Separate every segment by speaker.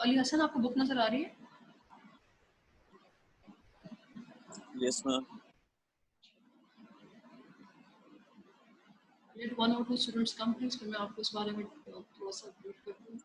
Speaker 1: अली हसन, आपको बुक नजर आ रही है?
Speaker 2: Yes ma'am.
Speaker 1: लेट वन और टू स्टूडेंट्स कम प्लीज, फिर मैं आपको इस बारे में थोड़ा सा ब्रीफ करती हूँ।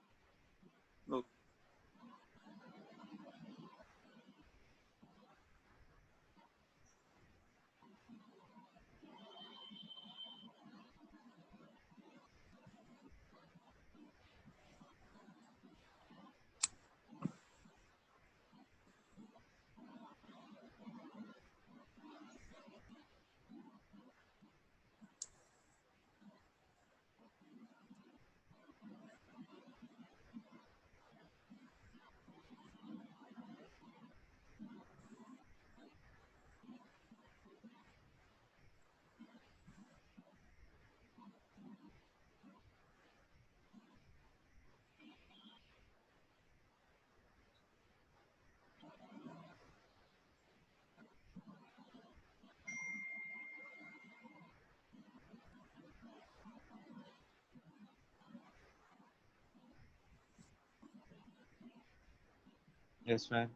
Speaker 3: Yes ma'am.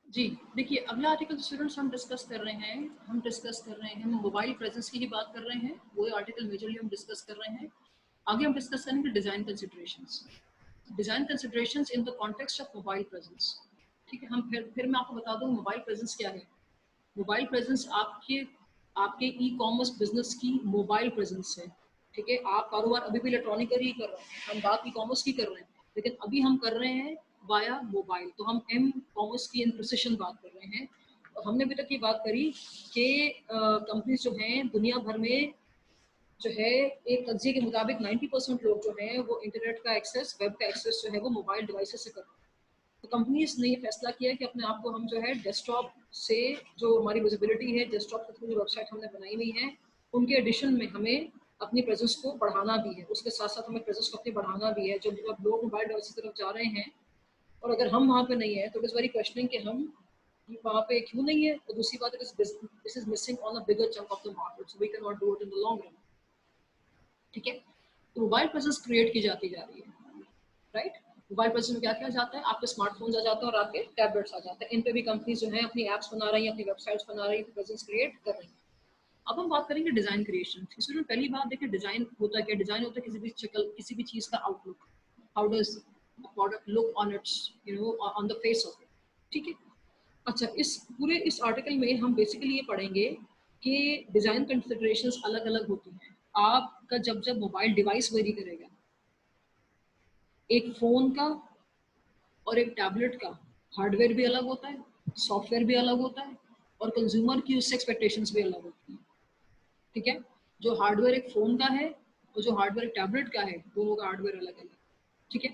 Speaker 1: जी देखिए, अगला आर्टिकल स्टूडेंट्स हम डिस्कस कर रहे हैं मोबाइल प्रेजेंस की ही बात कर रहे हैं। वो आर्टिकल मेजरली हम डिस्कस कर रहे हैं। आगे हम डिस्कस करेंगे design considerations in the context of mobile presence. ठीक है, हम फिर मैं आपको बता दूं मोबाइल प्रेजेंस क्या है। मोबाइल प्रेजेंस आपके ई कॉमर्स बिजनेस की मोबाइल प्रेजेंस है। ठीक है, आप कारोबार अभी भी इलेक्ट्रॉनिकली ही कर रहे हैं, हम बात ई कॉमर्स की कर रहे हैं, लेकिन अभी हम कर रहे हैं वाया मोबाइल, तो हम एम कॉमर्स की इन प्रिसिशन बात कर रहे हैं। और हमने अभी तक ये बात करी कि कंपनीज जो हैं दुनिया भर में जो है, एक तज्जिए के मुताबिक 90% लोग जो हैं वो इंटरनेट का एक्सेस, वेब का एक्सेस जो है वो मोबाइल डिवाइसेस से करते हैं। तो कंपनीज ने ये फैसला किया कि अपने आप को हम जो है डेस्कटॉप से, जो हमारी विजिबिलिटी है डेस्कटॉप के थ्रू जो वेबसाइट हमने बनाई हुई है उनके एडिशन में हमें अपनी प्रेजेंस को बढ़ाना भी है, उसके साथ साथ हमें प्रेजेंस को अपनी बढ़ाना भी है। जब लोग मोबाइल डिवाइस की तरफ जा रहे हैं और अगर हम वहाँ पे नहीं है तो इट इज़ वेरी क्वेश्चनिंग कि हम वहाँ पे क्यों नहीं है। तो दूसरी बात, this is missing on a bigger chunk of the market, so we can not do it in the long run. ठीक है, तो मोबाइल प्रेजेंस क्रिएट की जाती जा रही है, राइट। मोबाइल प्रेजेंस में क्या किया जाता है, आपके स्मार्टफोन्स आ जाते हैं और आपके टैबलेट्स आ जाते हैं। इन पे भी कंपनीज जो है अपनी एप्स बना रही हैं, अपनी वेबसाइट्स बना रही हैं, प्रेजेंस क्रिएट कर रही हैं। अब हम बात करेंगे डिजाइन क्रिएशन। इसमें पहली बात देखिए, डिजाइन होता है क्या? डिजाइन होता है किसी भी शक्ल, किसी भी चीज का outlook. How does product look on it's, on the face of it. ठीक है, अच्छा, इस आर्टिकल में हम बेसिकली ये पढ़ेंगे कि डिजाइन कंसिडरेशंस अलग अलग होती हैं। आपका जब जब मोबाइल डिवाइस वेरी करेगा, एक फोन का और एक टैबलेट का हार्डवेयर भी अलग होता है, सॉफ्टवेयर भी अलग होता है, और कंज्यूमर की उससे एक्सपेक्टेशंस भी अलग होती हैं। ठीक है, जो हार्डवेयर एक फ़ोन का है और जो हार्डवेयर एक टैबलेट का है, दोनों का हार्डवेयर अलग अलग। ठीक है,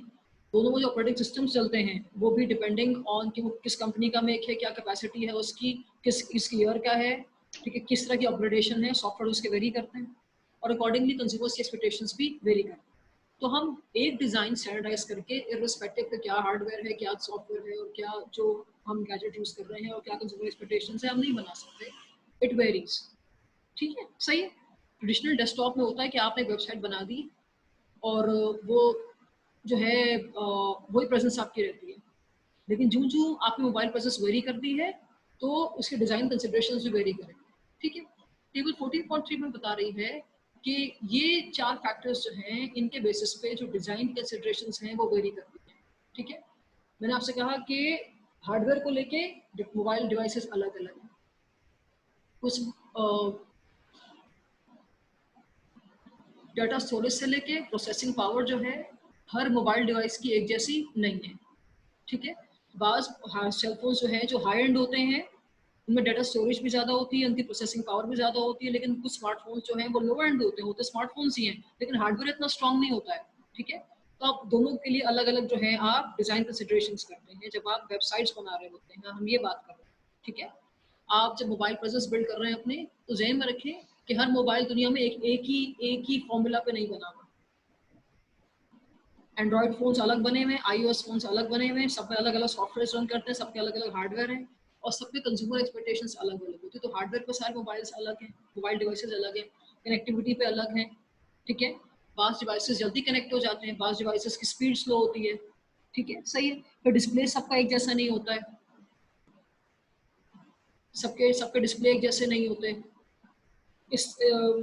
Speaker 1: दोनों में जो ऑपरेटिंग सिस्टम्स चलते हैं वो भी डिपेंडिंग ऑन कि वो किस कंपनी का मेक है, क्या कैपेसिटी है उसकी, किस ईयर का है। ठीक है, किस तरह की अपग्रेडेशन है, सॉफ्टवेयर उसके वेरी करते हैं और अकॉर्डिंगली कंज्यूमर्स की एक्सपेक्टेशंस भी वेरी करते हैं। तो हम एक डिज़ाइन स्टैंडर्डाइज करके इर्रिस्पेक्टिव के क्या हार्डवेयर है, क्या सॉफ्टवेयर है और क्या जो हम गैजेट यूज़ कर रहे हैं और क्या कंज्यूमर एक्सपेक्टेशंस है, हम नहीं बना सकते। It varies. ठीक है, सही है। ट्रेडिशनल डेस्कटॉप में होता है कि आपने वेबसाइट बना दी और वो जो है वही प्रेजेंस आपकी रहती है, लेकिन जो जो आपने मोबाइल प्रेजेंस वेरी कर दी है तो उसके डिज़ाइन कंसिडरेशंस भी वेरी करेंगे। ठीक है, टेबल 14.3 में बता रही है कि ये 4 फैक्टर्स जो हैं इनके बेसिस पे जो डिज़ाइन कंसिडरेशंस हैं वो वेरी करती हैं। ठीक है, मैंने आपसे कहा कि हार्डवेयर को लेके मोबाइल डिवाइसेस अलग अलग हैं। कुछ डाटा स्टोरेज से लेके प्रोसेसिंग पावर जो है हर मोबाइल डिवाइस की एक जैसी नहीं है। ठीक है, बाज़ सेलफोन जो है जो हाई एंड होते हैं उनमें डाटा स्टोरेज भी ज़्यादा होती है, उनकी प्रोसेसिंग पावर भी ज़्यादा होती है, लेकिन कुछ स्मार्टफोन जो हैं वो लो एंड होते हैं, वो तो स्मार्टफोन्स ही हैं लेकिन हार्डवेयर इतना स्ट्रांग नहीं होता है। ठीक है, तो आप दोनों के लिए अलग अलग जो है आप डिज़ाइन कंसिडरेशंस करते हैं जब आप वेबसाइट्स बना रहे होते हैं, हम ये बात कर रहे हैं। ठीक है, आप जब मोबाइल प्रेजेंस बिल्ड कर रहे हैं अपने, तो ज़हन में रखें कि हर मोबाइल दुनिया में एक ही फॉर्मूला पे नहीं बना हुआ। एंड्रॉयड फोन्स अलग बने हुए हैं, iOS फोन्स अलग बने हुए हैं, सब में अलग अलग सॉफ्टवेयर रन करते हैं, सबके अलग अलग हार्डवेयर हैं और सबके कंज्यूमर एक्सपेक्टेशंस अलग अलग होती है। तो हार्डवेयर पे सारे मोबाइल्स अलग हैं, मोबाइल डिवाइसेस अलग हैं, कनेक्टिविटी पे अलग हैं। ठीक है, बास डिवाइसेस जल्दी कनेक्ट हो जाते हैं, बास डिवाइसेस की स्पीड स्लो होती है। ठीक है, सही है। फिर डिस्प्ले सबका एक जैसा नहीं होता है, सबके डिस्प्ले एक जैसे नहीं होते। Is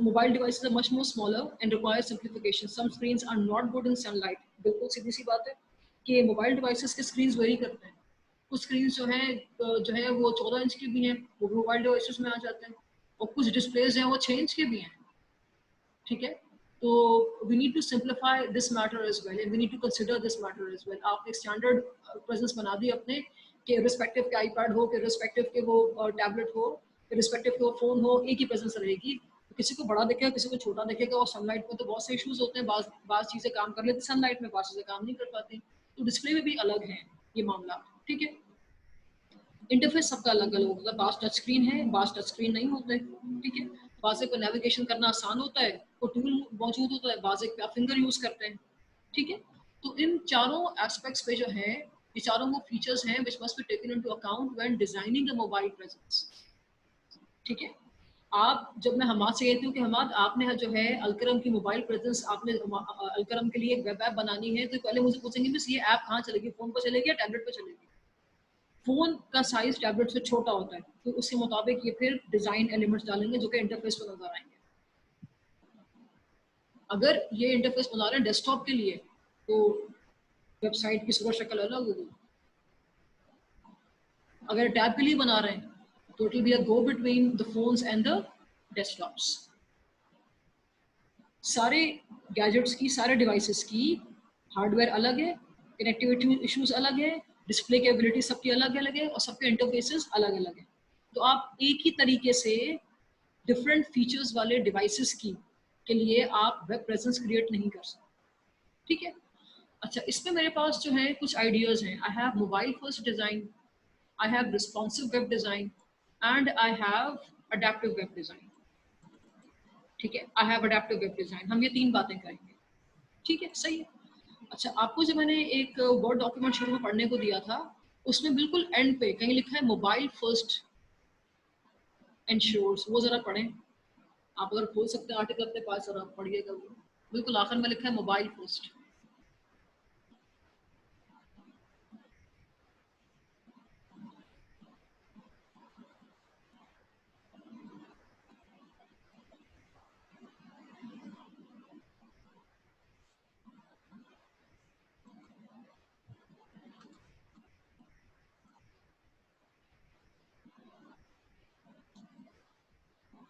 Speaker 1: mobile devices are much more smaller and require simplification. Some screens are not good in sunlight. बिल्कुल सीधी सी बात है कि मोबाइल डिवाइसेस के स्क्रीन्स वेरी करते हैं। कुछ स्क्रीन्स जो है वो 14 इंच की भी हैं, वो भी मोबाइल डिवाइसेस में आ जाते हैं, और कुछ डिस्प्लेज हैं वो 6 इंच के भी हैं। ठीक है, तो we need to simplify this matter as well and we need to consider this matter as well. आप एक स्टैंडर्ड प्रेजेंस बना दी अपने कि रिस्पेक्टिव के आईपैड हो, कि रिस्पेक्टिव के वो टैबलेट हो, कि रिस्पेक्टिव के वो फोन हो, एक ही प्रेजेंस रहेगी। किसी को बड़ा दिखेगा, किसी को छोटा दिखेगा, और सनलाइट में तो बहुत से इश्यूज होते हैं। बाज चीजें काम कर लेती सनलाइट में, बाज चीजें काम नहीं कर पाती। तो डिस्प्ले में भी अलग है ये मामला। ठीक है, इंटरफेस सबका अलग अलग होगा। बास टच स्क्रीन है, बास टच स्क्रीन नहीं होते। ठीक है, बाजे पर नेविगेशन करना आसान होता है, वो टूल मौजूद होता है, बाजे पे आप फिंगर यूज करते हैं। ठीक है, तो इन चारों एस्पेक्ट्स पे जो है, ये चारों वो फीचर्स हैं which must be taken into account when designing the mobile presence. ठीक है, आप जब मैं हमाद से कहती हूँ कि हमाद आपने जो है अलकरम की मोबाइल प्रेजेंस, आपने अलकरम के लिए एक वेब ऐप बनानी है, तो पहले मुझे पूछेंगे बस ये ऐप कहाँ चलेगी, फोन पर चलेगी या टैबलेट पर चलेगी। फोन का साइज टैबलेट से छोटा होता है, तो उसके मुताबिक ये फिर डिजाइन एलिमेंट्स डालेंगे जो कि इंटरफेस पर नजर आएंगे। अगर ये इंटरफेस बना रहे हैं डेस्कटॉप के लिए, तो वेबसाइट की सुपर शक्ल अलग होगी। अगर टैब के लिए बना रहे हैं तो it will be a go between the phones and the desktops. सारे गैजेट्स की, सारे डिवाइसेस की हार्डवेयर अलग है, कनेक्टिविटी इश्यूज अलग है, डिस्प्ले की एबिलिटी सबकी अलग अलग है, और सबके इंटरफेसेस अलग अलग है। तो आप एक ही तरीके से डिफरेंट फीचर्स वाले डिवाइसेस की के लिए आप वेब प्रेजेंस क्रिएट नहीं कर सकते। ठीक है, अच्छा, इसमें मेरे पास जो है कुछ आइडियाज हैं। I have mobile first design, I have responsive web design, and I have adaptive web design. ठीक है, I have adaptive web design. हम ये तीन बातें करेंगे। ठीक है, सही है। अच्छा, आपको जब मैंने एक वर्ड डॉक्यूमेंट शुरू में पढ़ने को दिया था, उसमें बिल्कुल एंड पे कहीं लिखा है मोबाइल फर्स्ट इंश्योर्स, वो जरा पढ़ें। आप अगर खोल सकते हैं आर्टिकल अपने पास, जरा पढ़िएगा वो। बिल्कुल आखिर में लिखा है मोबाइल फर्स्ट।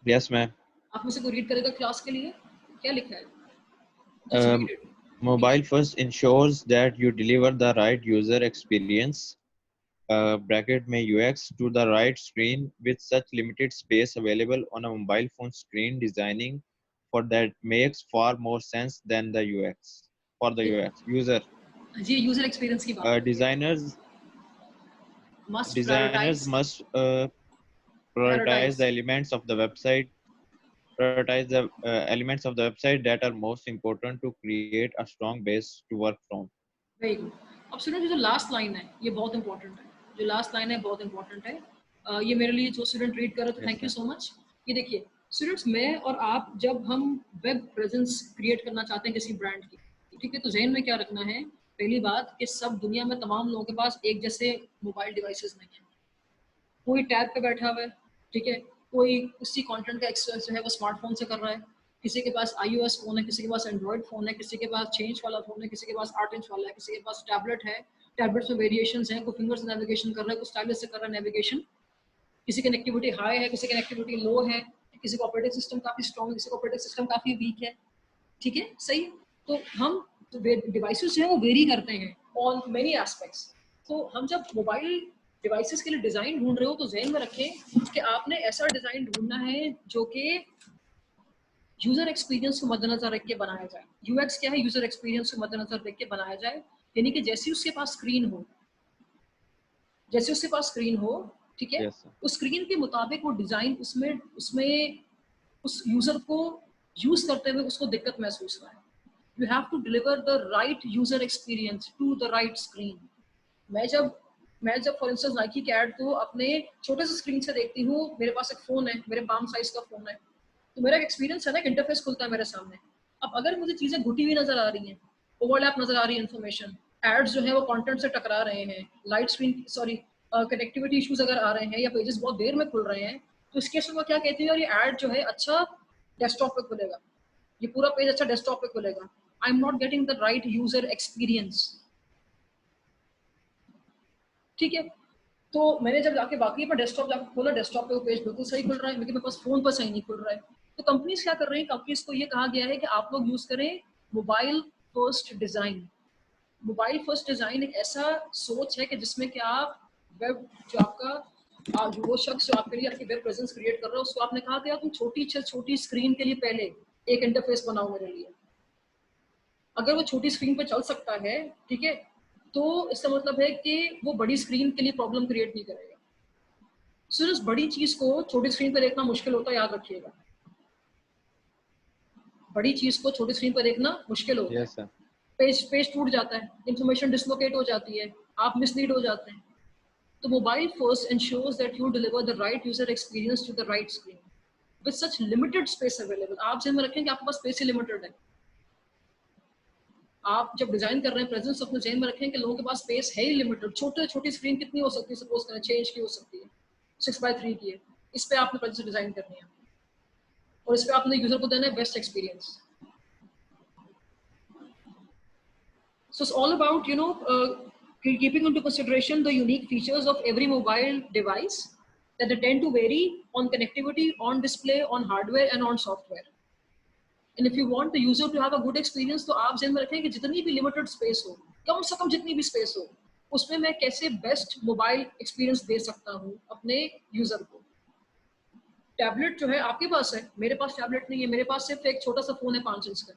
Speaker 2: Yes, ma'am.
Speaker 1: आप में से कोई रीड करेगा क्लास के लिए? क्या लिखा है? Just
Speaker 2: Um,
Speaker 1: read it
Speaker 2: Mobile
Speaker 1: please.
Speaker 2: first ensures that you deliver the right user experience, bracket may UX, to the right screen with such limited space available on a mobile phone screen. Designing for that makes far more sense than the UX. For the UX user,
Speaker 1: जी, user experience की बात करती है।
Speaker 2: designers
Speaker 1: must
Speaker 2: designers
Speaker 1: prioritize,
Speaker 2: must prioritize
Speaker 1: prioritize.
Speaker 2: the elements of the website prioritize the elements of the website that are most important to create a strong base to work from.
Speaker 1: Very good. अब सुनो, जो last line है ये बहुत important है। जो last line है बहुत इंपॉर्टेंट है। ये मेरे लिए जो स्टूडेंट रीड कर रहे थे,
Speaker 2: Yes,
Speaker 1: thank you
Speaker 2: sir.
Speaker 1: So much. ये देखिए स्टूडेंट्स, मैं और आप जब हम वेब प्रेजेंस क्रिएट करना चाहते हैं किसी ब्रांड की, ठीक है, तो जहन में क्या रखना है? पहली बात कि सब दुनिया में तमाम लोगों के पास एक जैसे मोबाइल डिवाइसेस नहीं है। कोई टैब पे बैठा हुआ है, ठीक है, कोई उसी कंटेंट का एक्सेस जो है वो स्मार्टफोन से कर रहा है। किसी के पास iOS फोन है, किसी के पास एंड्रॉइड फोन है, किसी के पास 6 इंच वाला फोन है, किसी के पास 8 इंच वाला है, किसी के पास टैबलेट है। टैबलेट्स में वेरिएशंस हैं, कोई फिंगर से नेविगेशन कर रहा है, कोई स्टाइलस से कर रहा है नेविगेशन। किसी कनेक्टिविटी हाई है, किसी कनेक्टिविटी लो है, किसी का ऑपरेटिंग सिस्टम काफी स्ट्रॉन्ग है, किसी का ऑपरेटिंग सिस्टम काफी वीक है। ठीक है, सही है। तो हम डिवाइसेस जो है वो वेरी करते हैं ऑन मेनी एस्पेक्ट्स। तो हम जब मोबाइल डिवाइसेस के लिए डिजाइन ढूंढ रहे हो तो जहन में रखें कि आपने ऐसा डिजाइन ढूंढना है जो कि यूजर एक्सपीरियंस को मद्देनजर रख के बनाया जाए। यूएक्स क्या है? यूजर एक्सपीरियंस को मद्देनजर रख के बनाया जाए। यानी कि जैसे उसके पास स्क्रीन हो, जैसे उसके पास स्क्रीन हो, ठीक है,
Speaker 2: Yes, sir.
Speaker 1: उस स्क्रीन के मुताबिक वो डिजाइन उसमें उसमें उस यूजर को यूज करते हुए उसको दिक्कत महसूस ना है। You have to deliver the right user experience to the right screen. मैं जब फॉर इंस्टेंस नाइकी के ऐड को अपने छोटे से स्क्रीन से देखती हूँ, मेरे पास एक फोन है, मेरे पाम साइज का फोन है, तो मेरा एक्सपीरियंस है ना, एक इंटरफेस खुलता है मेरे सामने। अब अगर मुझे चीजें घुटी हुई नजर आ रही हैं, ओवरलैप नजर आ रही है इन्फॉर्मेशन, एड्स जो है वो कंटेंट से टकरा रहे हैं, light screen sorry connectivity issues अगर आ रहे हैं या पेजेस बहुत देर में खुल रहे हैं, तो इस केस में वो क्या कहती है, और ये एड जो है अच्छा डेस्कटॉप पे खुलेगा, ये पूरा पेज अच्छा डेस्कटॉप पे खुलेगा, I am not getting the right user experience. ठीक है, तो मैंने जब जाके बाकी पर डेस्कटॉप जाके खोला, डेस्कटॉप पे वो पेज बिल्कुल सही खुल रहा है, लेकिन मेरे पास फोन पर सही नहीं खुल रहा है। तो कंपनीज क्या कर रही हैं, कंपनीज को ये कहा गया है कि आप लोग यूज करें mobile first design. Mobile first design एक ऐसा सोच है कि जिसमें कि आप वेब जो आपका जो वो शख्स जो आपके लिए आपकी वेब प्रेजेंस क्रिएट कर रहा है, उसको आपने कहा कि यार तुम छोटी स्क्रीन के लिए पहले एक इंटरफेस बनाओ मेरे लिए। अगर वो छोटी स्क्रीन पे चल सकता है, ठीक है, तो इसका मतलब है कि वो बड़ी स्क्रीन के लिए प्रॉब्लम क्रिएट नहीं करेगा। सिर्फ बड़ी चीज को छोटी स्क्रीन पर देखना मुश्किल होता है, याद रखिएगा, बड़ी चीज को छोटी स्क्रीन पर देखना मुश्किल होता है।
Speaker 2: Yes, sir.
Speaker 1: पेज पेज टूट जाता है, इंफॉर्मेशन डिसलोकेट हो जाती है, आप मिसलीड हो जाते हैं। तो mobile first ensures that you deliver the right user experience to the right screen with such limited space available। आप ध्यान में रखें कि आपके पास स्पेस ही लिमिटेड है। आप जब डिजाइन कर रहे हैं प्रेजेंस, अपने ध्यान में रखें कि लोगों के पास स्पेस है ही लिमिटेड। छोटी स्क्रीन कितनी हो सकती है, सपोज करें 6 इंच की हो सकती है, 6x3 की है, इस पे आपने प्रेजेंस डिजाइन करनी है और इस पे आपने यूजर को देना है best experience. So it's all about, keeping into consideration the unique features of every mobile device, that they tend to vary on connectivity, on display, on hardware and on software। And if you want the user to have a good experience, तो आप ध्यान में रखें कि जितनी भी limited space हो, कम से कम जितनी भी स्पेस हो, उसमें मैं कैसे बेस्ट मोबाइल एक्सपीरियंस दे सकता हूँ अपने यूजर को। टैबलेट जो है आपके पास है, मेरे पास टैबलेट नहीं है, मेरे पास सिर्फ एक छोटा सा फोन है 5 इंच का,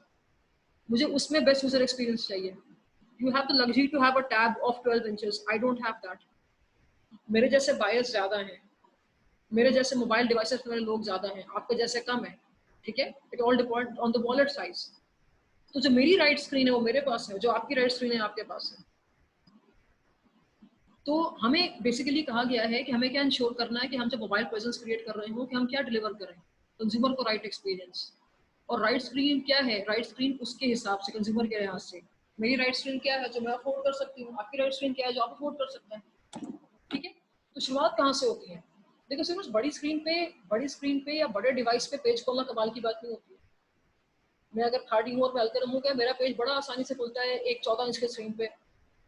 Speaker 1: मुझे उसमें बेस्ट यूजर एक्सपीरियंस चाहिए। You have the luxury to have a tab of 12 inches. I don't have that. मेरे जैसे बायर्स ज्यादा हैं, मेरे जैसे मोबाइल डिवाइसेस वाले लोग ज्यादा हैं, आपके जैसे कम है, ठीक है। It all depend on the wallet size. तो जो मेरी राइट स्क्रीन है वो मेरे पास है, जो आपकी राइट स्क्रीन है आपके पास है। तो हमें बेसिकली कहा गया है कि हमें क्या इंश्योर करना है कि हम जब मोबाइल प्रेजेंस क्रिएट कर रहे हो कि हम क्या डिलीवर करें कंज्यूमर को राइट एक्सपीरियंस। और राइट स्क्रीन क्या है, राइट स्क्रीन उसके हिसाब से, कंज्यूमर के लिहाज से मेरी राइट स्क्रीन क्या है जो मैं अफोर्ड कर सकती हूँ, आपकी राइट स्क्रीन क्या है जो आप अफोर्ड कर सकते हैं। ठीक है, तो शुरुआत कहाँ से होती है? देखो सिर्फ बड़ी स्क्रीन पे या बड़े डिवाइस पे पेज खोलना कमाल की बात नहीं होती है। मैं अगर खाड़ी हूँ और मैं हल्के रहूँ क्या, मेरा पेज बड़ा आसानी से खुलता है एक 14 इंच के स्क्रीन पे।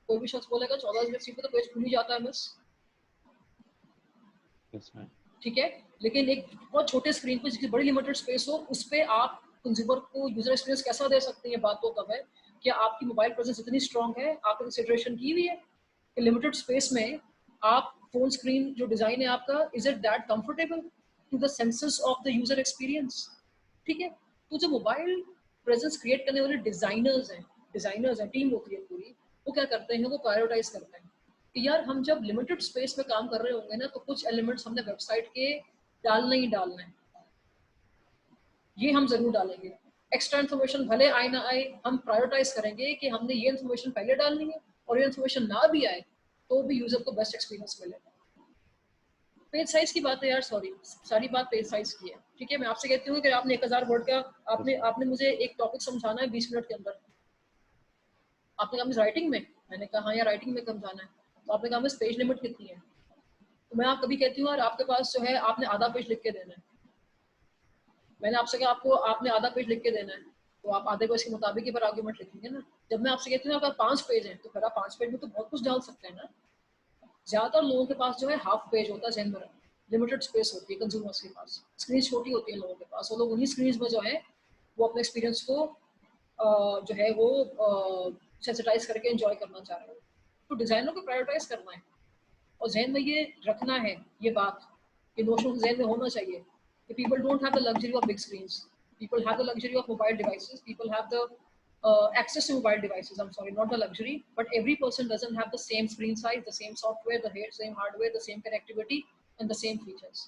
Speaker 1: कोई भी शख्स बोलेगा 14 इंच के स्क्रीन पे तो पेज खुल ही जाता है बस।
Speaker 2: Yes, ma'am.
Speaker 1: ठीक है, लेकिन एक बहुत छोटे स्क्रीन पे जिसकी बड़ी लिमिटेड स्पेस हो, उस पे आप कंज्यूमर को यूजर एक्सपीरियंस कैसा दे सकते हैं, बात तो कब है कि आपकी मोबाइल प्रेजेंस इतनी स्ट्रांग है, आपने कंसिडरेशन की हुई है कि लिमिटेड स्पेस में आप फोन स्क्रीन जो डिजाइन है आपका, is it that comfortable to the senses of the user experience. ठीक है, तो जो मोबाइल प्रेजेंस क्रिएट करने वाले डिजाइनर्स हैं, टीम होती है पूरी, वो क्या करते हैं, वो प्रायोरिटाइज करते हैं कि यार हम जब लिमिटेड स्पेस में काम कर रहे होंगे ना, तो कुछ एलिमेंट्स हमने वेबसाइट के डालना ही डालना है, ये हम जरूर डालेंगे। एक्स्ट्रा इन्फॉर्मेशन भले आए ना आए, हम प्रायोरिटाइज करेंगे कि हमने ये इन्फॉर्मेशन पहले डालनी है, और ये इन्फॉर्मेशन ना भी आए तो भी यूजर को बेस्ट एक्सपीरियंस मिलेगा। पेज साइज की बात है यार, सॉरी, सारी बात पेज साइज की है। ठीक है, मैं आपसे कहती हूँ कि आपने 1000 वर्ड का
Speaker 2: Yes, ma'am.
Speaker 1: आपने मुझे एक टॉपिक समझाना है 20 मिनट के अंदर। आपने कहा राइटिंग में, मैंने कहा हाँ यार राइटिंग में समझाना है, तो आपने कहा पेज लिमिट कितनी है, तो मैं आप कभी कहती हूँ यार आपके पास जो है आपने आधा पेज लिख के देना है। मैंने आपसे कहा आपने आधा पेज लिख के देना है, तो आप आधे पेज के मुताबिक ही पर आर्गुमेंट लिखेंगे ना। जब मैं आपसे कहती हूँ आपका 5 पेज है, तो फिर आप 5 पेज में तो बहुत कुछ डाल सकते हैं ना। ज्यादातर लोगों के पास जो है हाफ पेज होता है, जहन में रखें, लिमिटेड स्पेस होती है कंज्यूमर्स के पास, स्क्रीन छोटी होती है लोगों के पास, वो लोग उन्हीं स्क्रीन में जो है वो अपने एक्सपीरियंस को जो है वो सेंसिटाइज करके एंजॉय करना चाह रहे हैं। तो डिजाइनर को प्रायोरिटाइज करना है और जहन में ये रखना है, ये बात, ये नोशन जहन में होना चाहिए कि people don't have the luxury of big screens, people have the luxury of mobile devices, people have the access to mobile devices, I'm sorry, not the luxury, but every person doesn't have the same screen size, the same software, the same hardware, the same connectivity and the same features।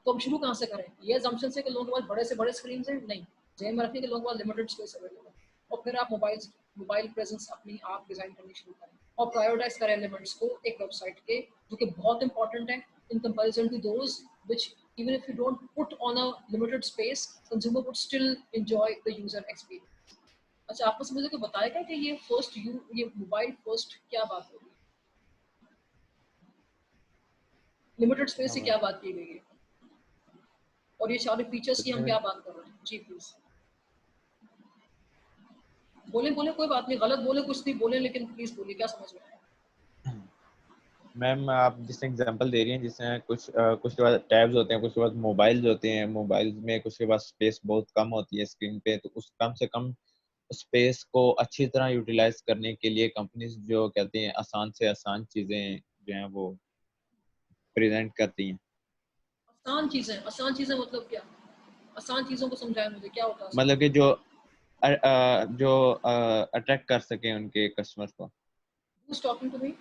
Speaker 1: तो हम शुरू कहाँ से करें? ये assumption से कि लोगों के पास बड़े से बड़े स्क्रीन है, नहीं, जहन में रखें कि लोगों के पास लिमिटेड स्पेस अवेलेबल है, और फिर आप मोबाइल प्रेजेंस अपनी आप डिजाइन करनी शुरू करें और प्रायोरिटाइज करें एलिमेंट्स को एक वेबसाइट के, जो कि बहुत इंपॉर्टेंट है in comparison to those which even if you don't put on a limited space, consumer would still enjoy the user experience। अच्छा, आपको मुझे को बताएगा कि ये फर्स्ट ये मोबाइल फर्स्ट क्या बात होगी, लिमिटेड स्पेस से क्या बात की गई है, और ये सारे फीचर्स की हम क्या बात कर रहे हैं? जी प्लीज बोले बोले, कोई बात नहीं, गलत बोले कुछ नहीं बोले, लेकिन प्लीज बोलिए, क्या समझ में आया?
Speaker 2: मैम आप जिस एग्जांपल दे रही हैं, जिसमें कुछ के बाद टैब्स होते हैं, कुछ के बाद मोबाइल्स होते हैं, मोबाइल्स में कुछ के बाद स्पेस बहुत कम होती है स्क्रीन पे, तो उस कम से कम स्पेस को अच्छी तरह यूटिलाइज करने के लिए कंपनीज जो कहती हैं आसान से आसान चीजें जो हैं वो प्रेजेंट करती हैं।
Speaker 1: आसान चीजें मतलब क्या? आसान चीजों को समझाएं मुझे, क्या होता है आसान?
Speaker 2: मतलब कि जो अट्रैक्ट कर सके उनके कस्टमर्स को।
Speaker 1: Who's talking to me?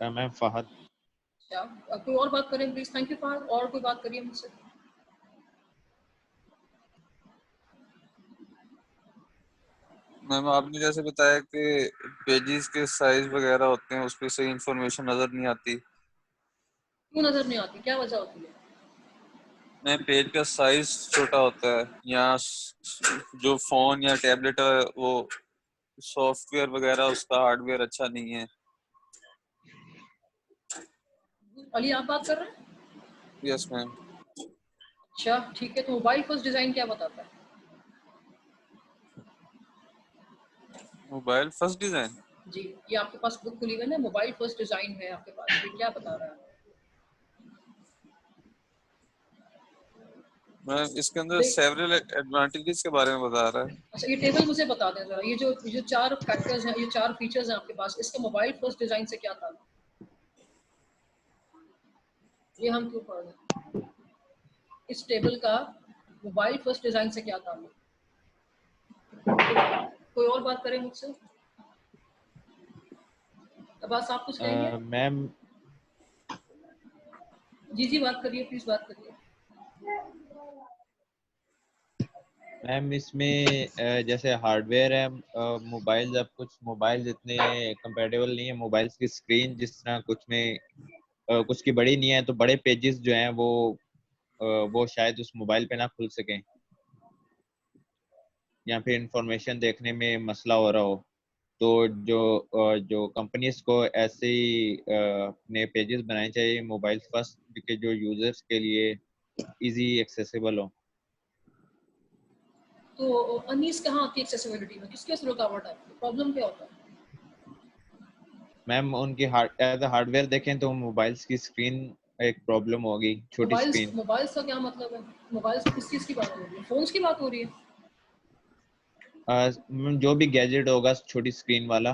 Speaker 2: Ma'am Fahad.
Speaker 1: क्या कोई और बात करें प्लीज? Thank you Fahad. और कोई बात करिए मुझसे।
Speaker 3: मैम आपने जैसे बताया कि पेजेस के साइज वगैरह होते हैं, उस पर सही इंफॉर्मेशन नजर नहीं आती।
Speaker 1: क्यों नजर नहीं आती, क्या वजह होती है?
Speaker 3: मैं पेज का साइज छोटा होता है, या जो फोन या टैबलेट है वो सॉफ्टवेयर वगैरह उसका हार्डवेयर अच्छा नहीं है।
Speaker 1: अली आप बात कर रहे हैं?
Speaker 3: Yes ma'am.
Speaker 1: अच्छा ठीक है, तो मोबाइल फर्स्ट डिजाइन क्या बताता है?
Speaker 3: मोबाइल फर्स्ट डिजाइन,
Speaker 1: जी, ये आपके पास बुक खुली हुई है ना, मोबाइल फर्स्ट डिजाइन है आपके पास, ये क्या बता रहा है?
Speaker 3: मैम इसके अंदर
Speaker 1: देख,
Speaker 3: सेवरल एडवांटेजेस के बारे में बता रहा है।
Speaker 1: अच्छा ये टेबल मुझे बता दें जरा, ये जो चार फैक्टर्स हैं, ये चार फीचर्स हैं आपके पास, इसका मोबाइल फर्स्ट डिजाइन से क्या था? ये हम क्यों पढ़ रहे हैं? इस टेबल का मोबाइल फर्स्ट डिजाइन से क्या था? कोई और बात करें मुझसे? अब्बास आप कुछ कहेंगे?
Speaker 2: मैम
Speaker 1: जी जी बात करिए, प्लीज बात करिए।
Speaker 2: मैम इसमें जैसे हार्डवेयर है, मोबाइल, अब कुछ मोबाइल इतने कंपेटेबल नहीं है, मोबाइल्स की स्क्रीन जिस तरह कुछ में कुछ की बड़ी नहीं है, तो बड़े पेजेस जो हैं वो शायद उस मोबाइल पे ना खुल सकें, या फिर इंफॉर्मेशन देखने में मसला हो रहा हो। तो जो कंपनीज को ऐसे ही अपने पेजेस बनाने चाहिए मोबाइल फर्स्ट, कि जो यूजर्स के लिए इजी एक्सेसिबल हो।
Speaker 1: तो अनीस कहाँ आती है एक्सेसिबिलिटी में? किसके से रुकावट है? प्रॉब्लम क्या होता है?
Speaker 2: मैम उनकी एज हार्डवेयर देखें तो मोबाइल्स की स्क्रीन एक प्रॉब्लम होगी, छोटी स्क्रीन।
Speaker 1: मोबाइल्स का क्या मतलब है? मोबाइल्स में किस चीज की बात हो रही है? फोन्स की बात हो रही है?
Speaker 2: जो भी गैजेट होगा छोटी स्क्रीन वाला,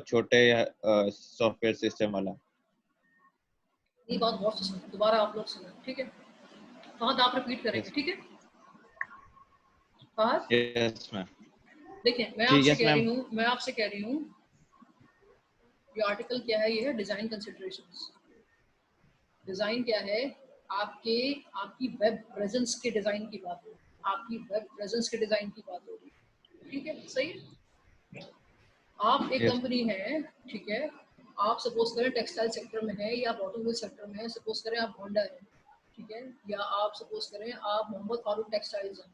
Speaker 2: छोटे सॉफ्टवेयर सिस्टम वाला।
Speaker 1: ये बात बहुत से सुनो, दोबारा आप लोग सुनो, ठीक है? फहद आप रिपीट करेंगे,
Speaker 2: यस।
Speaker 1: ठीक है? Fahad
Speaker 2: yes ma'am.
Speaker 1: देखिए,
Speaker 2: जी यस मैम।
Speaker 1: मैं आपसे कह रही हूँ, ये आर्टिकल क्या है? ये है डिजाइन कंसिडरेशंस। डिजाइन क्या है? आपके आपकी वेब प्रेजेंस के डिजाइन की बात हो, आपकी वेब प्रेजेंस के डिजाइन की बात हो रही है, ठीक है? सही है? आप एक
Speaker 2: यस।
Speaker 1: कंपनी है, ठीक है? आप सपोज करें टेक्सटाइल सेक्टर में है, या आप ऑटोमोबाइल सेक्टर में है, सपोज करें आप होंडा है, ठीक है? या आप सपोज करें आप मोहम्मद फारूक टेक्सटाइल्स हैं।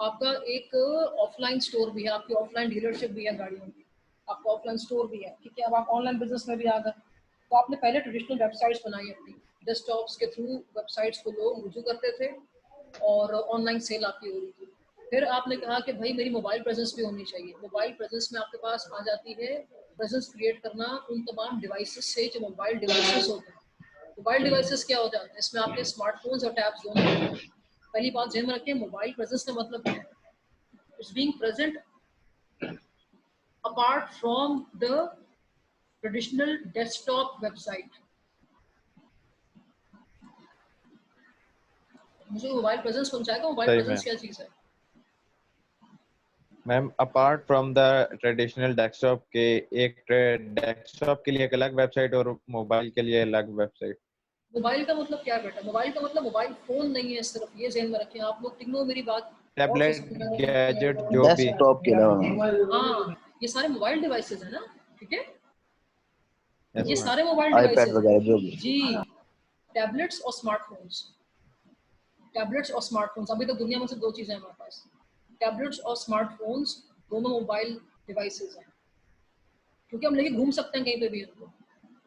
Speaker 1: आपका एक ऑफलाइन स्टोर भी है, आपकी ऑफलाइन डीलरशिप भी है गाड़ियों की, आपका ऑफलाइन स्टोर भी है, ठीक है? अब आप ऑनलाइन बिजनेस में भी आ गए, तो आपने पहले ट्रेडिशनल वेबसाइट्स बनाई अपनी, डेस्कटॉप्स के थ्रू वेबसाइट्स को लोग रुजू करते थे और ऑनलाइन सेल आपकी हो रही थी। फिर आपने कहा कि भाई मेरी मोबाइल प्रेजेंस भी होनी चाहिए। मोबाइल प्रेजेंस में आपके पास आ जाती है प्रेजेंस क्रिएट करना उन तमाम डिवाइसेस से जो मोबाइल डिवाइसेस होते हैं। मोबाइल डिवाइसेस क्या हो जाते हैं? इसमें आपके स्मार्टफोन्स और टैब्स दोनों होते हैं। पहली बात ध्यान में रखें, मोबाइल प्रेजेंस का मतलब क्या है? It's being present apart from the traditional desktop website. मुझे मोबाइल प्रेजेंस पहुंचाएगा, मोबाइल
Speaker 2: सही
Speaker 1: प्रेजेंस
Speaker 2: में
Speaker 1: क्या चीज़ है?
Speaker 2: Ma'am, apart from the traditional desktop के, एक डेस्कटॉप के लिए एक अलग वेबसाइट और मोबाइल के लिए अलग वेबसाइट।
Speaker 1: मोबाइल का मतलब क्या बेटा? मोबाइल का मतलब मोबाइल फोन नहीं है सिर्फ, ये ध्यान में रखें आप लोग तीनों। मेरी बात और से
Speaker 2: टैबलेट गैजेट
Speaker 1: समझना।
Speaker 2: जो भी।
Speaker 4: डेस्कटॉप के अलावा
Speaker 1: हाँ, ये सारे मोबाइल डिवाइसेस है ना, ठीक है?
Speaker 2: यस
Speaker 1: ये
Speaker 2: मैम।
Speaker 1: सारे मोबाइल
Speaker 4: आईपैड
Speaker 1: डिवाइसेस
Speaker 4: वगैरह जो
Speaker 1: हैं
Speaker 4: भी।
Speaker 1: जी। टैबलेट्स और स्मार्टफोन्स, टैबलेट्स और स्मार्टफोन्स, अभी तक दुनिया में सिर्फ दो चीजें हमारे पास, टैबलेट्स और स्मार्टफोन्स दोनों मोबाइल डिवाइसेस हैं, क्योंकि हम लेके घूम सकते हैं कहीं पे भी उनको,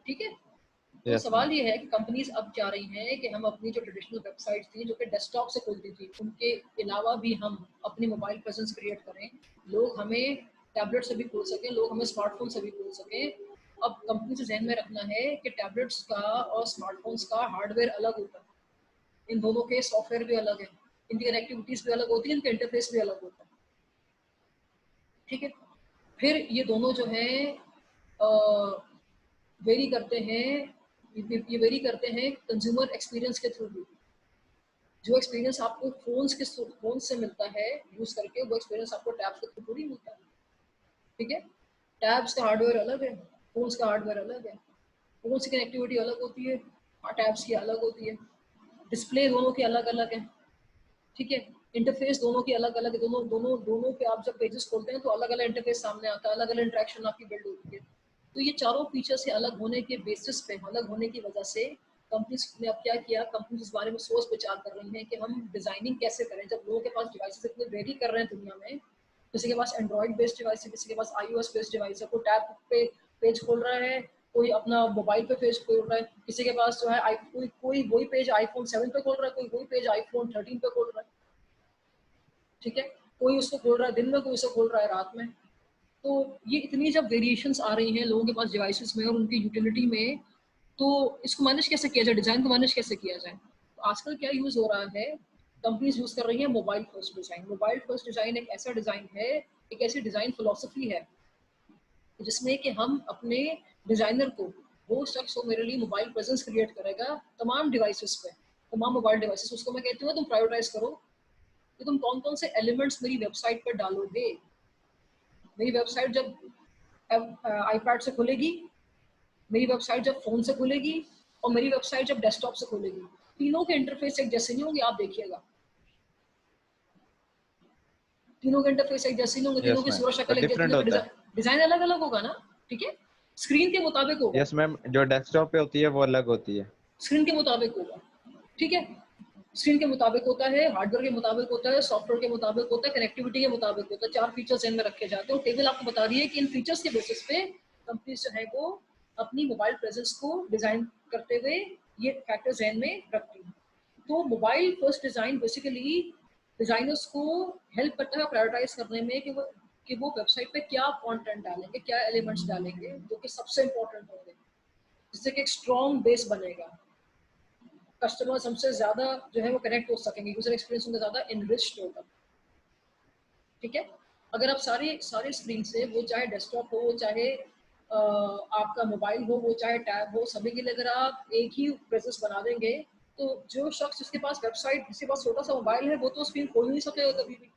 Speaker 1: ठीक है। तो
Speaker 2: Yes,
Speaker 1: सवाल
Speaker 2: ma'am.
Speaker 1: ये है कि कंपनीज अब चाह रही हैं कि हम अपनी जो ट्रेडिशनल वेबसाइट्स थी जो कि डेस्कटॉप से खुलती थी, उनके अलावा भी हम अपनी मोबाइल प्रेजेंस क्रिएट करें, लोग हमें टैबलेट से भी खोल सकें, लोग हमें स्मार्टफोन से भी खोल सकें। अब कंपनी से ध्यान में रखना है कि टैबलेट्स का और स्मार्टफोन्स का हार्डवेयर अलग होता है, इन दोनों के सॉफ्टवेयर भी अलग है, इनकी कनेक्टिविटीज भी अलग होती है, इनका इंटरफेस भी अलग होता है, ठीक है। फिर ये दोनों जो है वेरी करते हैं, ये वेरी करते हैं कंज्यूमर एक्सपीरियंस के थ्रू भी। जो एक्सपीरियंस आपको फोन से मिलता है यूज करके, वो एक्सपीरियंस आपको टैब्स के थ्रू थोड़ी मिलता है, ठीक है। टैब्स का हार्डवेयर अलग है, फोन्स का हार्डवेयर अलग है, फोन की कनेक्टिविटी अलग होती है, टैब्स की अलग होती है, डिस्प्ले दोनों के अलग अलग है, ठीक है। इंटरफेस दोनों की अलग अलग है, दोनों दोनों दोनों पे आप जब पेजेस खोलते हैं तो अलग अलग इंटरफेस सामने आता है, अलग अलग इंटरेक्शन आपकी बिल्ड होती है। तो ये चारों फीचर से अलग होने के बेसिस पे, अलग होने की वजह से कंपनीज ने अब क्या किया, कंपनीज इस बारे में सोच विचार कर रही हैं कि हम डिजाइनिंग कैसे करें। जब लोगों के पास डिवाइसेस इतने वेरी कर रहे हैं दुनिया में, किसी के पास एंड्रॉइड बेस्ड डिवाइस है, किसी के पास iOS बेस्ड डिवाइस है, कोई टैब पे पेज खोल रहा है, कोई अपना मोबाइल पे पेज खोल रहा है, किसी के पास जो है कोई वही पेज आईफोन 7 पे खोल रहा है, कोई वही पेज आईफोन 13 पे खोल रहा है, ठीक है। कोई उसको खोल रहा है दिन में, कोई उसको खोल रहा है रात में। तो ये इतनी जब वेरिएशंस आ रही हैं लोगों के पास डिवाइसेस में और उनकी यूटिलिटी में, तो इसको मैनेज कैसे किया जाए, डिजाइन को मैनेज कैसे किया जाए। तो आजकल क्या यूज हो रहा है, कंपनीज यूज कर रही है mobile first design. Mobile first design एक ऐसा डिजाइन है, एक ऐसी डिजाइन फिलोसफी है जिसमें कि हम अपने डिजाइनर को, वो शख्स वो मेरे लिए मोबाइल प्रेजेंस क्रिएट करेगा तमाम डिवाइसेस पे, तमाम मोबाइल डिवाइसेस। उसको मैं कहती हूँ तुम प्रायोरिटाइज करो कि तुम कौन कौन से एलिमेंट्स मेरी वेबसाइट पर डालोगे। मेरी वेबसाइट जब आईपैड से खुलेगी, मेरी वेबसाइट जब फोन से खुलेगी, और मेरी वेबसाइट जब डेस्कटॉप से खुलेगी, तीनों के इंटरफेस एक जैसे नहीं होंगे, आप देखिएगा। तीनों के इंटरफेस एक जैसे नहीं होंगे, तीनों
Speaker 2: Yes,
Speaker 1: की
Speaker 2: ma'am.
Speaker 1: सूरत
Speaker 2: तो
Speaker 1: शक्ल एक
Speaker 2: डिफरेंट
Speaker 1: जैसे,
Speaker 2: होता है.
Speaker 1: डिजाइन अलग अलग होगा ना, ठीक है। स्क्रीन के मुताबिक होगा,
Speaker 2: Yes, ma'am. जो डेस्कटॉप पे होती है वो अलग होती है.
Speaker 1: स्क्रीन के मुताबिक होगा, ठीक है। स्क्रीन के मुताबिक होता है, हार्डवेयर के मुताबिक होता है, सॉफ्टवेयर के मुताबिक होता है, कनेक्टिविटी के मुताबिक होता है। 4 फीचर्स इनमें रखे जाते हैं और टेबल आपको बता रही है कि इन फीचर्स के बेसिस पे कंपनीज जो है वो अपनी मोबाइल प्रेजेंस को डिजाइन करते हुए ये फैक्टर्स ध्यान में रखती हैं। तो mobile first design basically designers को हेल्प करता है प्रायोरिटाइज करने में कि वो वेबसाइट पे क्या कंटेंट डालेंगे, क्या एलिमेंट्स डालेंगे जो कि सबसे इंपॉर्टेंट होंगे, जिससे कि एक स्ट्रॉन्ग बेस बनेगा, कस्टमर्स हमसे ज्यादा जो है वो कनेक्ट हो सकेंगे, यूजर एक्सपीरियंस उनका ज्यादा इनरिच्ड होगा, ठीक है। अगर आप सारे सारे स्क्रीन से, वो चाहे डेस्कटॉप हो, वो चाहे आपका मोबाइल हो, वो चाहे टैब हो, सभी के लिए अगर आप एक ही प्रेजेंस बना देंगे, तो जो शख्स जिसके पास वेबसाइट, जिसके पास छोटा सा मोबाइल है, वो तो स्क्रीन खोल नहीं सकेगा कभी भी,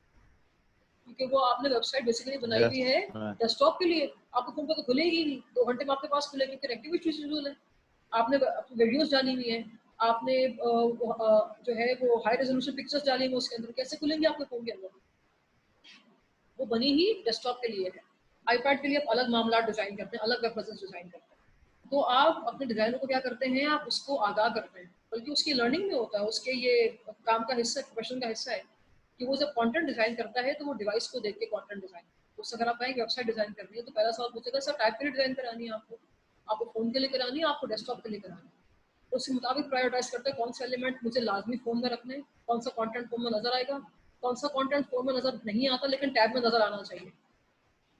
Speaker 1: क्योंकि वो आपने वेबसाइट बेसिकली बनाई हुई है
Speaker 2: Yes, ma'am.
Speaker 1: डेस्कटॉप के लिए। आपको फोन पे तो खुलेगी ही नहीं, 2 घंटे में आपके पास खुलेगी, क्योंकि कनेक्टिविटी यूजल है, आपने वीडियोस डाली हुई है, आपने जो है वो हाई रेजोल्यूशन पिक्चर्स डाली हुई उसके अंदर, कैसे खुलेंगे आपके फोन के अंदर। वो बनी ही डेस्कटॉप के लिए है। आईपैड के लिए आप अलग मामला डिजाइन करते हैं, अलग वेब प्रेजेंस डिजाइन करते हैं। तो आप अपने डिजाइनर को क्या करते हैं, आप उसको आगाह करते हैं, बल्कि उसकी लर्निंग में होता है, उसके ये काम का हिस्सा, प्रोफेशन का हिस्सा है कि वो जब कंटेंट डिजाइन करता है तो वो डिवाइस को देख के कंटेंट डिजाइन। उससे अगर आप कहें वेबसाइट डिजाइन करनी है तो पहला सवाल पूछेगा सर टाइप के लिए डिजाइन करानी है आपको, आपको फोन के लिए करानी है, आपको डेस्कटॉप के लिए करानी है। तो उसके मुताबिक प्रायोरिटाइज करते हैं कौन सा एलिमेंट मुझे लाजमी फोन में रखने हैं, कौन सा कंटेंट फोन में नजर आएगा, कौन सा कंटेंट फोन में नजर नहीं आता लेकिन टैब में नजर आना चाहिए।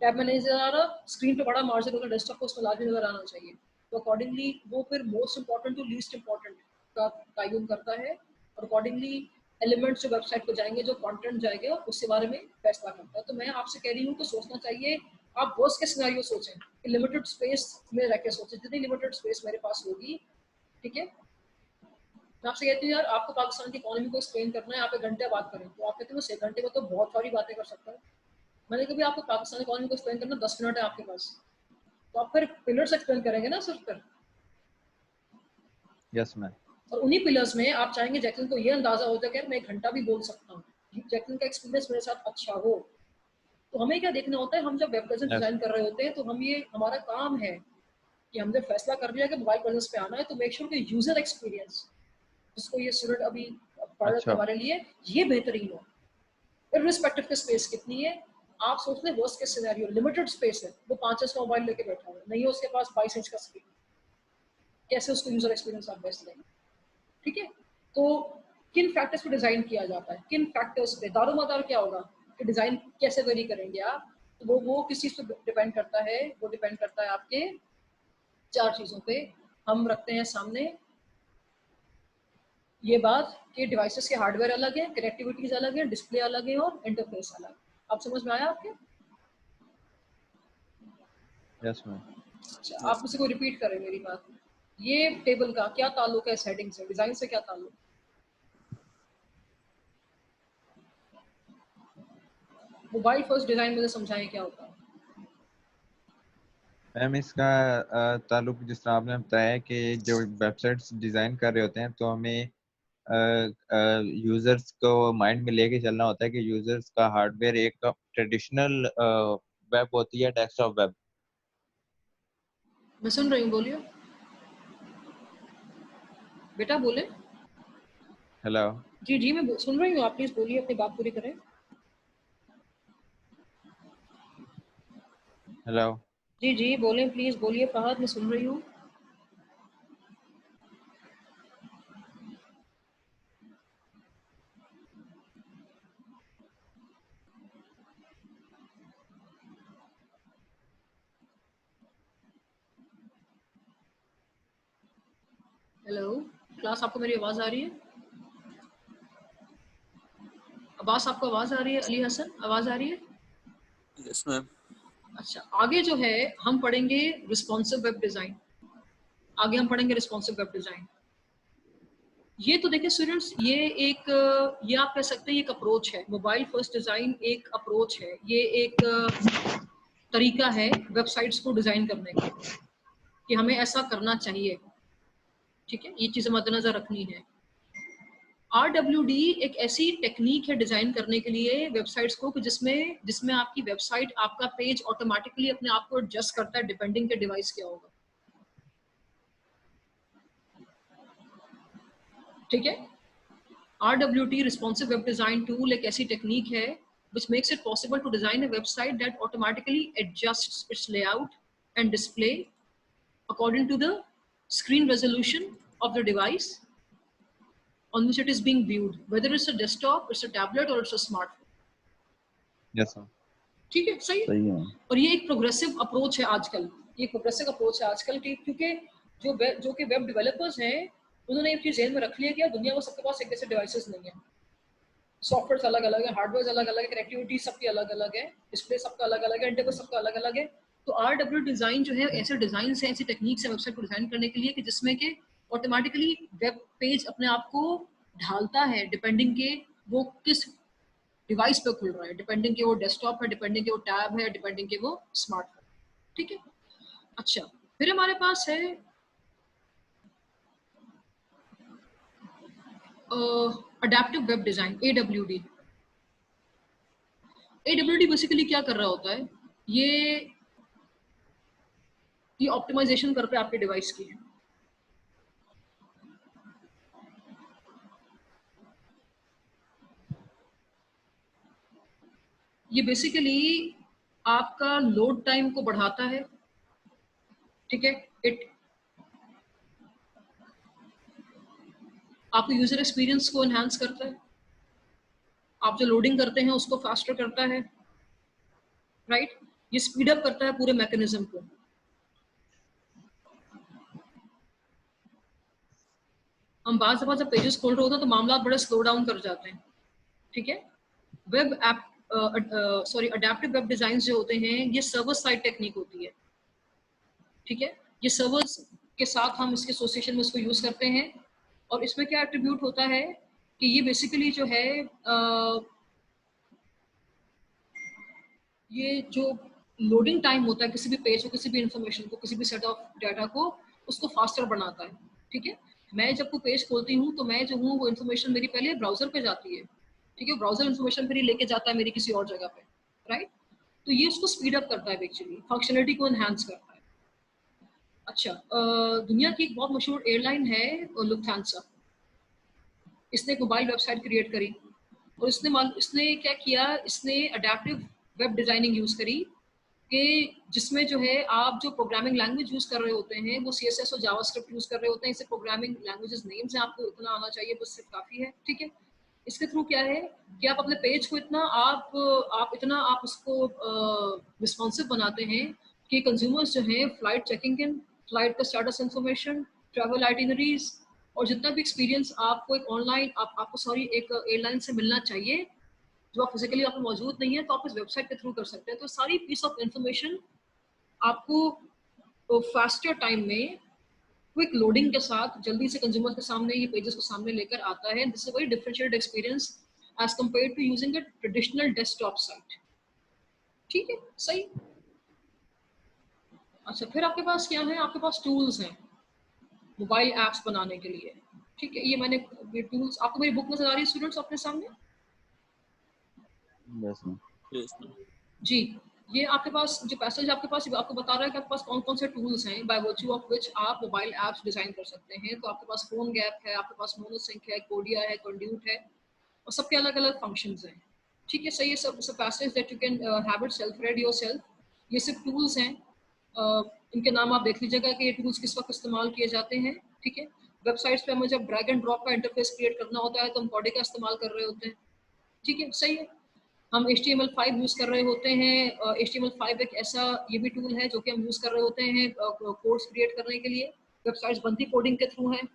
Speaker 1: टैब में नहीं नजर आ रहा, स्क्रीन पे बड़ा मार्जिन होगा, डेस्कटॉप को उसमें लाजमी नजर आना चाहिए। तो अकॉर्डिंगली वो फिर most important to least important का तयन करता है, और अकॉर्डिंगली एलिमेंट्स जो वेबसाइट पे जाएंगे, जो कंटेंट जाएगा, उसके बारे में फैसला करता है। तो मैं आपसे कह रही हूँ कि सोचना चाहिए, आप वर्स्ट के सिनेरियो सोचें कि लिमिटेड स्पेस में रह के सोचें, जितनी लिमिटेड स्पेस मेरे पास होगी, ठीक है। मैं आपसे कहती हूँ यार, आपको पाकिस्तान की इकोनॉमी को एक्सप्लेन करना है, आप 1 घंटे बात करें, तो आप कहते हैं 1 घंटे में तो बहुत सारी बातें कर सकता हूँ। मैंने कभी आपको पाकिस्तान इकोनॉमी को एक्सप्लेन करना 10 मिनट है आपके पास, तो आप फिर पिलर्स एक्सप्लेन करेंगे ना सिर्फ फिर।
Speaker 2: Yes, ma'am.
Speaker 1: और उन्हीं पिलर्स में आप चाहेंगे जैकलिन को ये अंदाजा हो जाए कि मैं 1 घंटा भी बोल सकता हूँ, जैकलिन का एक्सपीरियंस मेरे साथ अच्छा हो। तो हमें क्या देखना होता है, हम जब वेब प्रेजेंस
Speaker 2: Yes.
Speaker 1: डिजाइन कर रहे होते हैं तो हम ये हमारा काम है कि हमने फैसला कर लिया कि मोबाइल प्रेजेंस पे आना है, तो मेक श्योर कि यूजर एक्सपीरियंस जिसको ये स्टूडेंट अभी पढ़ रहे थे
Speaker 2: अच्छा.
Speaker 1: हमारे लिए, ये बेहतरीन हो। इररिस्पेक्टिव के स्पेस कितनी है। आप सोच लें worst case scenario, limited space है, वो 5 इंच का मोबाइल लेके बैठा हुआ है, नहीं है उसके पास 22 इंच का स्क्रीन, कैसे उसको यूजर एक्सपीरियंस आप बेस्ट देंगे। ठीक है, तो किन फैक्टर्स पे डिजाइन किया जाता है, किन फैक्टर्स पे, दारोमदार क्या होगा कि डिजाइन कैसे वेरी करेंगे आप, तो वो किस चीज पे डिपेंड करता है, वो डिपेंड करता है आपके 4 चीजों पे। हम रखते हैं सामने ये बात कि डिवाइसेस के हार्डवेयर अलग है, कनेक्टिविटीज अलग है, डिस्प्ले अलग है और इंटरफेस अलग। आप समझ में आया आपके?
Speaker 2: Yes ma'am.
Speaker 1: अच्छा, आप मुझे को रिपीट करें मेरी बात। ये टेबल का क्या ताल्लुक है सेटिंग से, डिजाइन से क्या ताल्लुक? मोबाइल फर्स्ट डिजाइन मुझे समझाएं क्या होता है।
Speaker 2: मैम इसका ताल्लुक जिस तरह आपने बताया कि जो वेबसाइट्स डिज़ाइन कर रहे होते हैं तो हमें यूज़र्स को माइंड में लेके चलना होता है कि यूज़र्स का हार्डवेयर एक ट्रेडिशनल वेब होती है, डेस्कटॉप वेब।
Speaker 1: मैं सुन रही हूँ, बोलिए बेटा, बोले।
Speaker 2: हेलो।
Speaker 1: जी जी, मैं सुन रही हूँ, आप प्लीज बोलिए, अपनी बात पूरी करें।
Speaker 2: हेलो।
Speaker 1: जी जी, बोलें प्लीज, बोलिए फहद, मैं सुन रही हूँ। हेलो क्लास, आपको मेरी आवाज आ रही है? अब्बास, आपको आवाज आ रही है? अली हसन, आवाज आ रही है?
Speaker 3: Yes ma'am.
Speaker 1: अच्छा, आगे जो है हम पढ़ेंगे रिस्पॉन्सिव वेब डिजाइन। आगे हम पढ़ेंगे रिस्पॉन्सिव वेब डिजाइन। ये तो देखिए स्टूडेंट्स, ये आप कह सकते हैं एक अप्रोच है, मोबाइल फर्स्ट डिजाइन एक अप्रोच है, ये एक तरीका है वेबसाइट्स को डिजाइन करने का कि हमें ऐसा करना चाहिए। ठीक है, ये चीजें मद्देनजर रखनी है। RWD एक ऐसी टेक्निक है डिजाइन करने के लिए वेबसाइट्स को कि जिसमें जिसमें आपकी वेबसाइट, आपका पेज ऑटोमेटिकली अपने आप को एडजस्ट करता है डिपेंडिंग के डिवाइस क्या होगा। ठीक है, RWD responsive web design tool एक ऐसी टेक्निक है which makes it possible to design a website that automatically adjusts its layout and display according to the screen resolution of the device on which it is being viewed, whether it's a desktop, it's a tablet or it's a smartphone.
Speaker 2: Yes ma'am.
Speaker 1: ठीक है, सही।
Speaker 2: सही है।
Speaker 1: और ये एक progressive approach है आजकल, ये प्रोग्रेसिव अप्रोच है आजकल की, क्योंकि जो कि वेब डेवलपर्स हैं उन्होंने एक चीज ध्यान में रख लिया कि दुनिया में सबके पास एक जैसे डिवाइसेस नहीं है, सॉफ्टवेयर अलग अलग है, हार्डवेयर अलग अलग है, कनेक्टिविटी सबकी अलग अलग है, डिस्प्ले सबका अलग अलग है, इंटरफेस सबका अलग अलग है। तो RW डिजाइन जो है ऐसे डिजाइन है, ऐसी टेक्निक्स है वेबसाइट को डिजाइन करने के लिए कि जिसमें कि ऑटोमेटिकली वेब पेज अपने आप को ढालता है डिपेंडिंग के वो किस डिवाइस पे खुल रहा है, डिपेंडिंग के वो डेस्कटॉप है, डिपेंडिंग के वो टैब है, डिपेंडिंग के वो स्मार्टफोन। ठीक है, अच्छा, फिर हमारे पास है adaptive web design, AWD। AWD basically क्या कर रहा होता है, ये ऑप्टिमाइजेशन करते हैं आपके डिवाइस की। ये बेसिकली आपका लोड टाइम को बढ़ाता है। ठीक है, इट आपको यूजर एक्सपीरियंस को एनहांस करता है, आप जो लोडिंग करते हैं उसको फास्टर करता है, राइट। ये स्पीड अप करता है पूरे मैकेनिज्म को। हम बार से बार जब पेजेस खोल रहे होते हैं तो मामला बड़े स्लो डाउन कर जाते हैं। ठीक है, web app adaptive web design जो होते हैं ये सर्वर साइड टेक्निक होती है। ठीक है, ये सर्वर्स के साथ हम इसके एसोसिएशन में इसको यूज करते हैं। और इसमें क्या एट्रीब्यूट होता है कि ये बेसिकली जो है ये जो लोडिंग टाइम होता है किसी भी पेज को, किसी भी इंफॉर्मेशन को, किसी भी सेट ऑफ डाटा को, उसको फास्टर बनाता है। ठीक है, मैं जब कोई पेज खोलती हूँ तो मैं जो हूँ वो इन्फॉर्मेशन मेरी पहले ब्राउजर पे जाती है। ठीक है, ब्राउजर इन्फॉर्मेशन फिर लेके जाता है मेरी किसी और जगह पे, राइट। तो ये उसको स्पीड अप करता है, एक्चुअली फंक्शनलिटी को एनहांस करता है। अच्छा, दुनिया की एक बहुत मशहूर एयरलाइन है लुफ्थांसा, इसने एक मोबाइल वेबसाइट क्रिएट करी। और इसने क्या किया, इसने अडेप्टिव वेब डिजाइनिंग यूज करी कि जिसमें जो है आप जो प्रोग्रामिंग लैंग्वेज यूज कर रहे होते हैं वो CSS और जावास्क्रिप्ट यूज कर रहे होते हैं। इसे प्रोग्रामिंग लैंग्वेजेस नेम्स हैं, आपको इतना आना चाहिए, बस सिर्फ काफी है, ठीक है। इसके थ्रू क्या है कि आप अपने पेज को इतना आप उसको रिस्पॉन्सिव बनाते हैं कि कंज्यूमर्स जो हैं फ्लाइट चेकिंग इन, फ्लाइट का स्टेटस इंफॉर्मेशन, ट्रैवल आइटिनरीज और जितना भी एक्सपीरियंस आपको एक ऑनलाइन आपको एक एयरलाइन से मिलना चाहिए जो आप फिजिकली आपको मौजूद नहीं है, तो आप इस वेबसाइट के थ्रू कर सकते हैं। तो सारी पीस ऑफ इंफॉर्मेशन आपको फास्टर टाइम में क्विक लोडिंग के साथ जल्दी से कंज्यूमर के सामने ये पेजेस को सामने लेकर आता है। This is very differentiated experience as compared to using a traditional desktop site, ठीक है, सही। अच्छा, फिर आपके पास क्या है, आपके पास टूल्स हैं मोबाइल एप्स बनाने के लिए, ठीक है। ये टूल्स आपको मेरी बुक नजर आ रही है स्टूडेंट्स अपने सामने?
Speaker 2: Yes, ma'am.
Speaker 1: जी, ये आपके पास जो पैसेज आपके पास आपको बता रहा है कि आपके पास कौन कौन से टूल्स हैं बाय वर्च्यू ऑफ विच आप मोबाइल एप्स डिजाइन कर सकते हैं। तो आपके पास फोन गैप है, आपके पास मोनोसिंक है, कोडिया है, कंड्यूट है और सबके अलग अलग फंक्शंस हैं, ठीक है, सही है। सब passage that you can have it self red yourself, ये सिर्फ टूल्स हैं। इनके नाम आप देख लीजिएगा कि ये टूल्स किस वक्त इस्तेमाल किए जाते हैं, ठीक है। वेबसाइट्स पे हमें जब ड्रैग एंड ड्रॉप का इंटरफेस क्रिएट करना होता है तो हम कोडी का इस्तेमाल कर रहे होते हैं, ठीक है, सही है। हम HTML5 यूज कर रहे होते हैं। HTML5 एक ऐसा ये भी टूल है जो कि हम यूज कर रहे होते हैं कोड्स क्रिएट करने के लिए। वेबसाइट्स बनती कोडिंग के थ्रू हैं,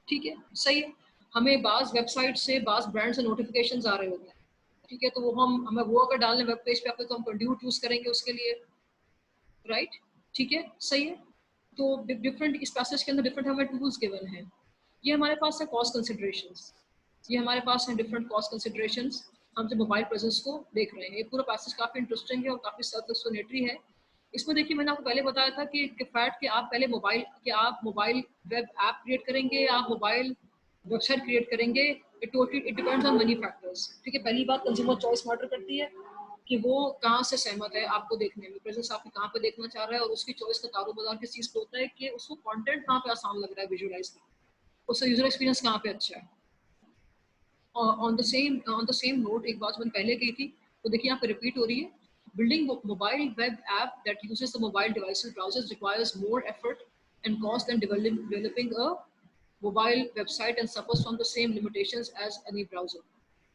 Speaker 1: ठीक है, सही है। हमें बाज वेबसाइट से बाज ब्रांड से नोटिफिकेशंस आ रहे होते हैं, ठीक है, तो वो हमें वो अगर डालने वेब पेज पे आपको तो हम कंड्यूट यूज करेंगे उसके लिए, राइट, ठीक है, सही है। तो डिफरेंट इस पैसेज के अंदर डिफरेंट हमें टूल्स गिवन हैं। ये हमारे पास है कॉस्ट कंसिडरेशंस, ये हमारे पास है डिफरेंट कॉस्ट कंसिडरेशंस। हम जब मोबाइल प्रेजेंस को देख रहे हैं, ये पूरा पैसेज काफी इंटरेस्टिंग है और काफी सेल्फ एक्सप्लेनेटरी है। इसमें देखिए मैंने आपको पहले बताया था कि फैक्ट कि आप पहले आप मोबाइल वेब ऐप क्रिएट करेंगे, आप मोबाइल वेबसाइट क्रिएट करेंगे, it depends on many factors, ठीक है। पहली बात कंज्यूमर चॉइस मैटर करती है कि वो कहाँ से सहमत है आपको देखने में, प्रेजेंस आपकी कहाँ पे देखना चाह रहा है, और उसकी चॉइस का कारोबार किस चीज़ पे होता है कि उसको कंटेंट कहाँ पे आसान लग रहा है विजुअलाइज करना, उसका यूजर एक्सपीरियंस कहाँ पे अच्छा है। ऑन द सेम नोट एक बात मैंने पहले कही थी, तो देखिए यहाँ पे रिपीट हो रही है। Building mobile web app that uses the mobile devices browsers requires more effort and cost than developing a mobile website and suffers from the same limitations as any browser,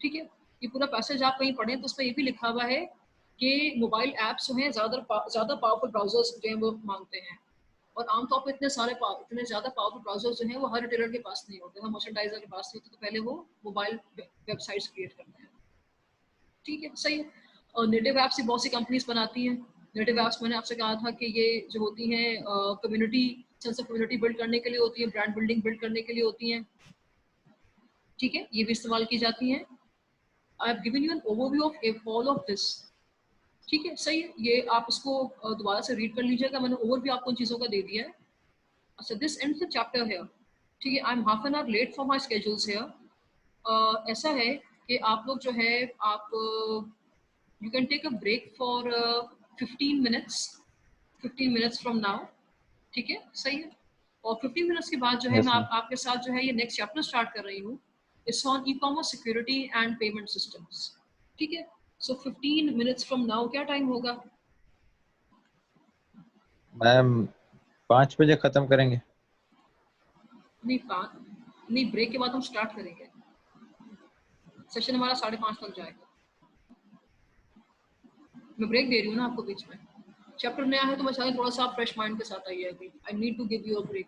Speaker 1: ठीक है। ये पूरा पैसेज आप कहीं पढ़ें तो उसमें ये भी लिखा हुआ है कि मोबाइल ऐप्स जो हैं ज़्यादा पावरफुल ब्राउजर्स जो हैं वो मांगते हैं, और आमतौर पर इतने ज़्यादा पावरफुल ब्राउजर्स जो हैं वो हर रिटेलर के पास नहीं होते, हर मर्चेंडाइजर के पास नहीं होते, तो पहले वो मोबाइल वेबसाइट्स क्रिएट करते हैं, ठीक है, सही है। और नेटिव ऐप्स से बहुत सी कंपनीज बनाती हैं। नेटिव ऐप्स मैंने आपसे कहा था कि ये जो होती हैं community, sense of community build करने के लिए होती है, ब्रांड बिल्डिंग बिल्ड करने के लिए होती हैं, ठीक है, ये भी इस्तेमाल की जाती हैं। I have given you an overview of all of this, ठीक है, सही है। ये आप इसको दोबारा से रीड कर लीजिएगा, मैंने ओवरव्यू आपको उन चीज़ों का दे दिया है। अच्छा, this ends the chapter here, ठीक है। I am half an hour late for my schedules here. ऐसा है कि आप लोग जो है आप you can take a break for 15 minutes from now, ठीक है, सही है। और 15 मिनट्स के बाद जो है
Speaker 2: Yes,
Speaker 1: मैं
Speaker 2: ma'am.
Speaker 1: आपके साथ जो है ये नेक्स्ट चैप्टर स्टार्ट कर रही हूँ, it's on e-commerce security and payment systems, ठीक है। सो 15 मिनट्स फ्रॉम नाउ क्या टाइम होगा?
Speaker 2: मैम 5 बजे खत्म करेंगे।
Speaker 1: नहीं, ब्रेक के बाद हम स्टार्ट करेंगे, सेशन हमारा 5:30 तक जाएगा। मैं ब्रेक दे रही हूँ ना आपको बीच में, चैप्टर नया है तो मैं चाहती थोड़ा सा आप फ्रेश माइंड के साथ आइए अभी। I need to give you a break.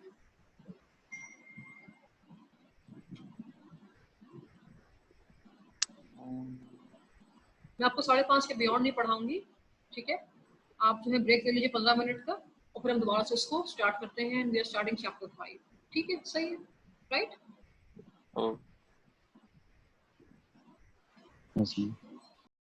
Speaker 1: मैं आपको 5:30 के बियॉन्ड नहीं पढ़ाऊंगी, ठीक है। आप जो है ब्रेक ले लीजिए 15 मिनट का, और फिर हम दोबारा से इसको स्टार्ट करते हैं। वी आर स्टार्टिंग चैप्टर 5, ठीक है, सही है, राइट।
Speaker 3: Oh.
Speaker 2: Yes, ma'am.